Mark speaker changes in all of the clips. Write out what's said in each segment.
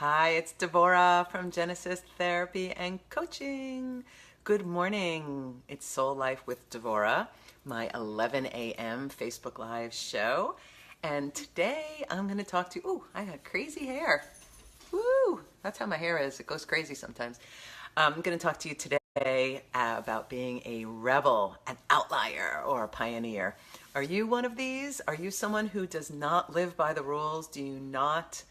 Speaker 1: Hi, it's Devorah from Genesis Therapy and Coaching. Good morning. It's Soul Life with Devorah, my 11 a.m. Facebook Live show. And today I'm going to talk to I got crazy hair. Woo! That's how my hair is. It goes crazy sometimes. I'm going to talk to you today about being a rebel, an outlier, or a pioneer. Are you one of these? Are you someone who does not live by the rules? Do you not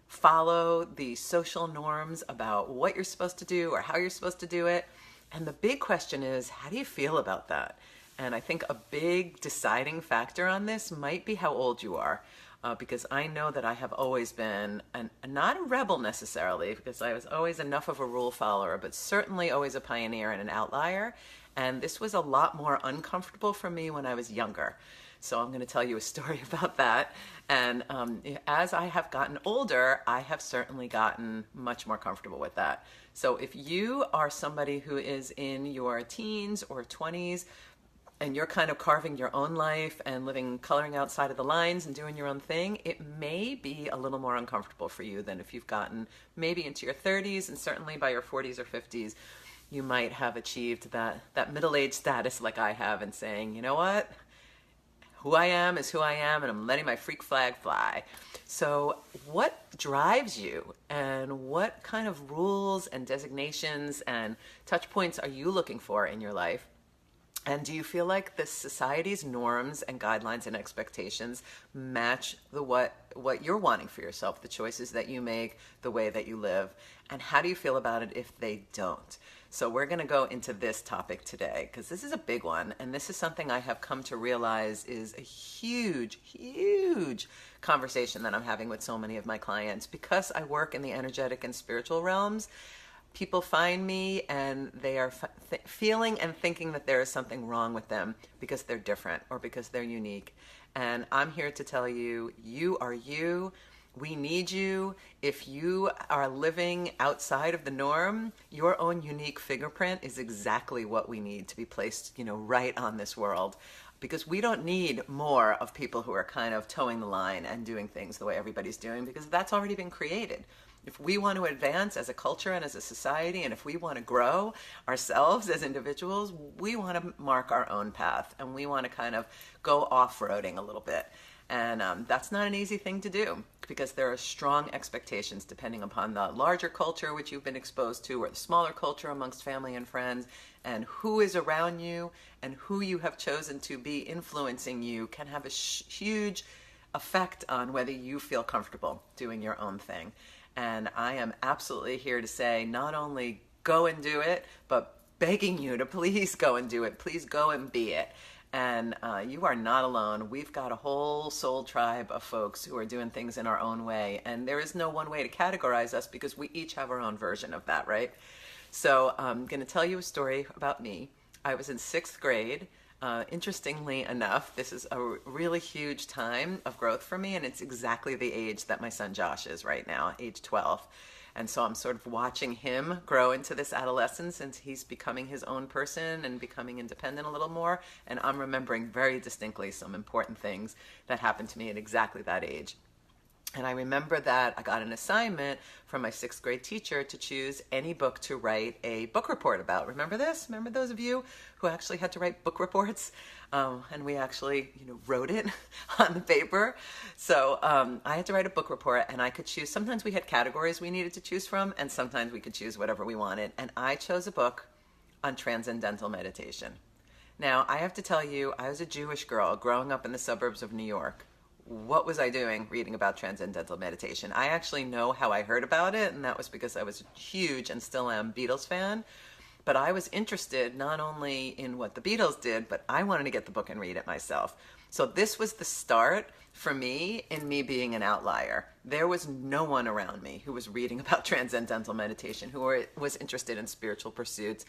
Speaker 1: follow the social norms about what you're supposed to do or how you're supposed to do it? And the big question is, how do you feel about that? And I think a big deciding factor on this might be how old you are. Because I know that I have always been, not a rebel necessarily, because I was always enough of a rule follower, but certainly always a pioneer and an outlier. And this was a lot more uncomfortable for me when I was younger. So I'm going to tell you a story about that. And as I have gotten older, I have certainly gotten much more comfortable with that. So if you are somebody who is in your teens or 20s, and you're kind of carving your own life and coloring outside of the lines and doing your own thing, it may be a little more uncomfortable for you than if you've gotten maybe into your 30s, and certainly by your 40s or 50s, you might have achieved that middle-aged status like I have, and saying, you know what? Who I am is who I am, and I'm letting my freak flag fly. So what drives you, and what kind of rules and designations and touch points are you looking for in your life? And do you feel like the society's norms and guidelines and expectations match what you're wanting for yourself, the choices that you make, the way that you live? And how do you feel about it if they don't? So we're going to go into this topic today, because this is a big one, and this is something I have come to realize is a huge, huge conversation that I'm having with so many of my clients. Because I work in the energetic and spiritual realms, people find me and they are feeling and thinking that there is something wrong with them because they're different or because they're unique. And I'm here to tell you, you are you. We need you. If you are living outside of the norm, your own unique fingerprint is exactly what we need to be placed, right on this world. Because we don't need more of people who are kind of towing the line and doing things the way everybody's doing, because that's already been created. If we want to advance as a culture and as a society, and if we want to grow ourselves as individuals, we want to mark our own path, and we want to kind of go off-roading a little bit. And that's not an easy thing to do, because there are strong expectations depending upon the larger culture which you've been exposed to, or the smaller culture amongst family and friends, and who is around you and who you have chosen to be influencing you can have a huge effect on whether you feel comfortable doing your own thing. And I am absolutely here to say, not only go and do it, but begging you to please go and do it. Please go and be it. And you are not alone. We've got a whole soul tribe of folks who are doing things in our own way. And there is no one way to categorize us, because we each have our own version of that, right? So I'm going to tell you a story about me. I was in 6th grade. Interestingly enough, this is a really huge time of growth for me, and it's exactly the age that my son Josh is right now, age 12. And so I'm sort of watching him grow into this adolescence, and he's becoming his own person and becoming independent a little more. And I'm remembering very distinctly some important things that happened to me at exactly that age. And I remember that I got an assignment from my 6th grade teacher to choose any book to write a book report about. Remember this? Remember those of you who actually had to write book reports? And we actually, wrote it on the paper. So I had to write a book report, and I could choose. Sometimes we had categories we needed to choose from, and sometimes we could choose whatever we wanted. And I chose a book on transcendental meditation. Now, I have to tell you, I was a Jewish girl growing up in the suburbs of New York. What was I doing reading about transcendental meditation? I actually know how I heard about it, and that was because I was a huge, and still am, Beatles fan. But I was interested not only in what the Beatles did, but I wanted to get the book and read it myself. So this was the start for me in me being an outlier. There was no one around me who was reading about transcendental meditation, who was interested in spiritual pursuits.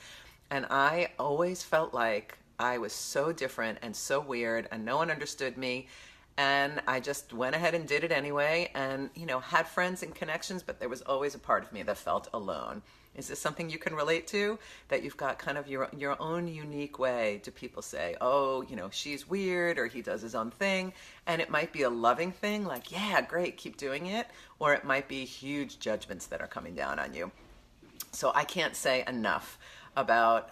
Speaker 1: And I always felt like I was so different and so weird, and no one understood me. And I just went ahead and did it anyway, and, had friends and connections, but there was always a part of me that felt alone. Is this something you can relate to? That you've got kind of your own unique way? Do people say, oh, she's weird, or he does his own thing? And it might be a loving thing, like, yeah, great, keep doing it. Or it might be huge judgments that are coming down on you. So I can't say enough about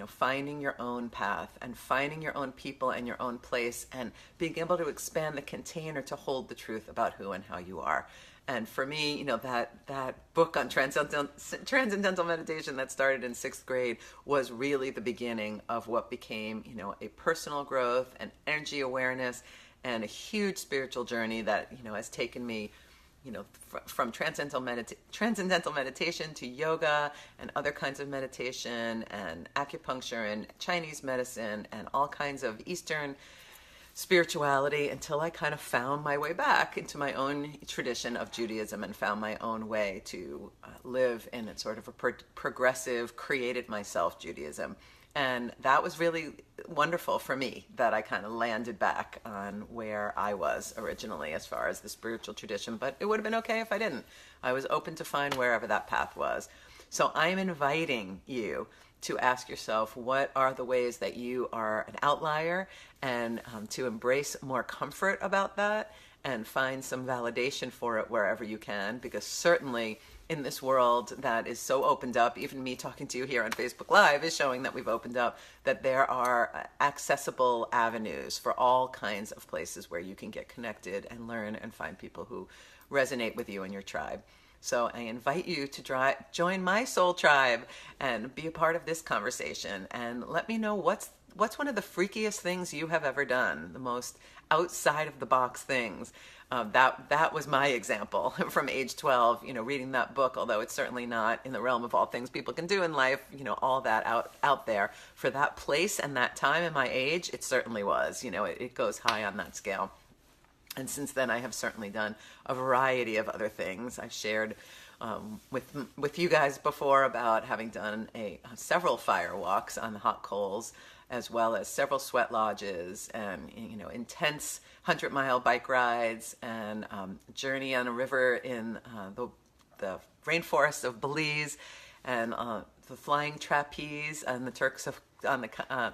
Speaker 1: finding your own path and finding your own people and your own place and being able to expand the container to hold the truth about who and how you are. And for me, that book on transcendental meditation that started in 6th grade was really the beginning of what became, a personal growth and energy awareness and a huge spiritual journey that, has taken me from transcendental meditation to yoga and other kinds of meditation and acupuncture and Chinese medicine and all kinds of Eastern spirituality until I kind of found my way back into my own tradition of Judaism and found my own way to live in a sort of a progressive, created myself Judaism. And that was really wonderful for me that I kind of landed back on where I was originally as far as the spiritual tradition, but it would have been okay if I didn't. I was open to find wherever that path was. So I'm inviting you to ask yourself, what are the ways that you are an outlier, and to embrace more comfort about that and find some validation for it wherever you can, because certainly in this world that is so opened up, even me talking to you here on Facebook Live is showing that we've opened up, that there are accessible avenues for all kinds of places where you can get connected and learn and find people who resonate with you and your tribe. So I invite you to join my soul tribe and be a part of this conversation, and let me know what's one of the freakiest things you have ever done, the most outside of the box things. That was my example from age 12, reading that book, although it's certainly not in the realm of all things people can do in life, all that out there. For that place and that time and my age, it certainly was. It goes high on that scale. And since then, I have certainly done a variety of other things. I've shared with you guys before about having done several fire walks on the hot coals, as well as several sweat lodges and intense 100-mile bike rides and journey on a river in the rainforests of Belize, and the flying trapeze on the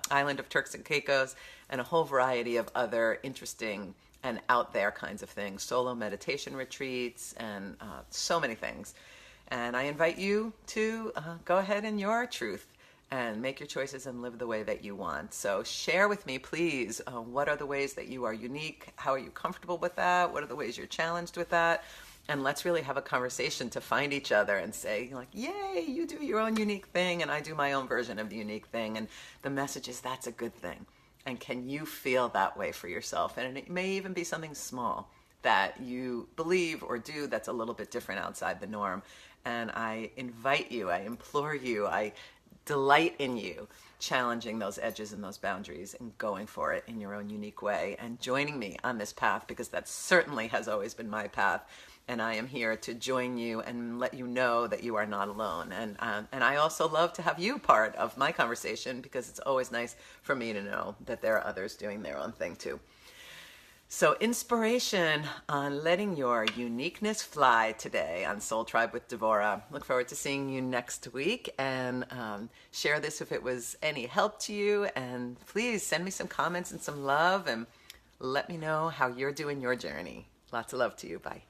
Speaker 1: island of Turks and Caicos, and a whole variety of other interesting and out there kinds of things, solo meditation retreats, and so many things. And I invite you to go ahead in your truth and make your choices and live the way that you want. So share with me, please, what are the ways that you are unique? How are you comfortable with that? What are the ways you're challenged with that? And let's really have a conversation to find each other and say, like, yay, you do your own unique thing and I do my own version of the unique thing. And the message is that's a good thing. And can you feel that way for yourself? And it may even be something small that you believe or do that's a little bit different outside the norm. And I invite you, I implore you, I delight in you challenging those edges and those boundaries and going for it in your own unique way and joining me on this path, because that certainly has always been my path. And I am here to join you and let you know that you are not alone. And I also love to have you part of my conversation, because it's always nice for me to know that there are others doing their own thing too. So inspiration on letting your uniqueness fly today on Soul Tribe with Devorah. Look forward to seeing you next week, and share this if it was any help to you. And please send me some comments and some love, and let me know how you're doing your journey. Lots of love to you. Bye.